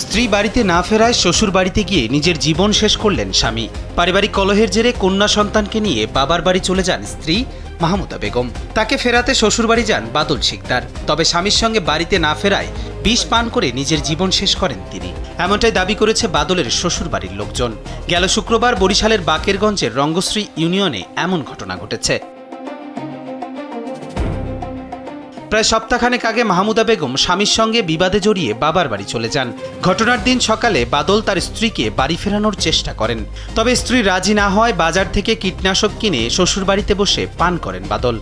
স্ত্রী বাড়িতে না ফেরায় শ্বশুর বাড়িতে গিয়ে নিজের জীবন শেষ করলেন স্বামী। পারিবারিক কলহের জেরে কন্যা সন্তানকে নিয়ে বাবার বাড়ি চলে যান স্ত্রী মাহমুদা বেগম। তাকে ফেরাতে শ্বশুর বাড়ি যান বাদল শিকদার। তবে স্বামীর সঙ্গে বাড়িতে না ফেরায় বিষ পান করে নিজের জীবন শেষ করেন তিনি। এমনটাই দাবি করেছে বাদলের শ্বশুর বাড়ির লোকজন। গেল শুক্রবার বরিশালের বাকেরগঞ্জের রঙ্গশ্রী ইউনিয়নে এমন ঘটনা ঘটেছে। প্রায় সপ্তাহখানেক আগে মাহমুদা বেগম স্বামীর সঙ্গে বিবাদে জড়িয়ে বাবার বাড়ি চলে যান। ঘটনার দিন সকালে বাদল তার স্ত্রীকে বাড়ি ফেরানোর চেষ্টা করেন। তবে স্ত্রী রাজি না হওয়ায় বাজার থেকে কীটনাশক কিনে শ্বশুর বাড়িতে বসে পান করেন বাদল।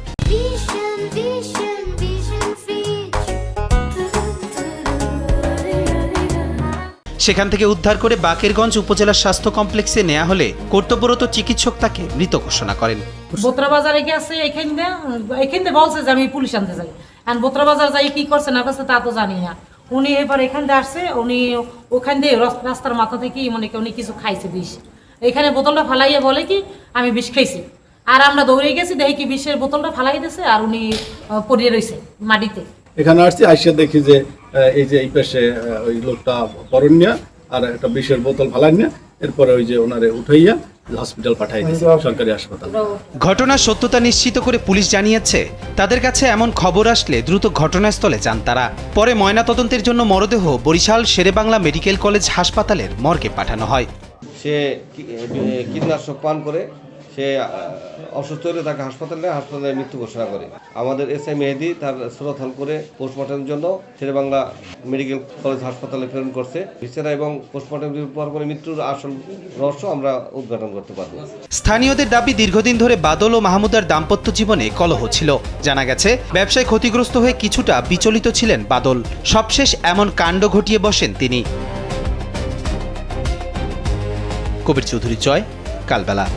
সেখান থেকে উদ্ধার করে বাকেরগঞ্জ উপজেলা স্বাস্থ্য কমপ্লেক্সে নেওয়া হলে কর্তব্যরত চিকিৎসক তাকে মৃত ঘোষণা করেন। বোতরা বাজারে গেছে, এখানে বলছে যে আমি পুলিশ আনতে যাই। আর বোতরা বাজার যাই কি করছে না করছে তা তো জানি না। উনি এবার এখান দিয়ে আসছে, উনি ওখান দিয়ে রাস্তার মাথা থেকে মনে উনি কিছু খাইছে বিষ। এখানে বোতলটা ফালাইয়া বলে কি আমি বিষ খাইছি। আর আমরা দৌড়ে গেছি, দেখি কি বিষের বোতলটা ফালাই দিয়েছে আর উনি পড়িয়ে রয়েছে মাটিতে। এখানে আসছি, আইসা দেখি যে এই যে এই পাশে ওই লোকটা পরণ্যা আর একটা বিষের বোতল ফালাই না, এরপরে ওই যে ওনারে উঠাইয়া হসপিটাল পাঠাই দিয়েছে, সরকারি হাসপাতাল। ঘটনার সত্যতা নিশ্চিত করে পুলিশ জানিয়েছে, তাদের কাছে এমন খবর আসলে দ্রুত ঘটনাস্থলে যান তারা। পরে ময়নাতদন্তের জন্য মরদেহ বরিশাল শেরেবাংলা মেডিকেল কলেজ হাসপাতালের মর্গে পাঠানো হয়। সে কীটনাশক পান করে সে অসুস্থ হলে তাকে হাসপাতালে মৃত্যু ঘোষণা করে। আমাদের এসআই মেহেদি তার সুরতহাল করে পোস্টমর্টমের জন্য শেরেবাংলা মেডিকেল কলেজ হাসপাতালে প্রেরণ করছে। ভিসেরা এবং পোস্টমর্টম পর করে মৃত্যুর আসল রহস্য আমরা উদ্ঘাটন করতে পারব। স্থানীয়দের দাবি, দীর্ঘদিন ধরে বাদল ও মাহমুদার দাম্পত্য জীবনে কলহ ছিল। জানা গেছে ব্যবসায় ক্ষতিগ্রস্ত হয়ে কিছুটা বিচলিত ছিলেন বাদল। সবশেষ এমন কাণ্ড ঘটিয়ে বসেন তিনি। কবির চৌধুরী, জয়, কালবেলা।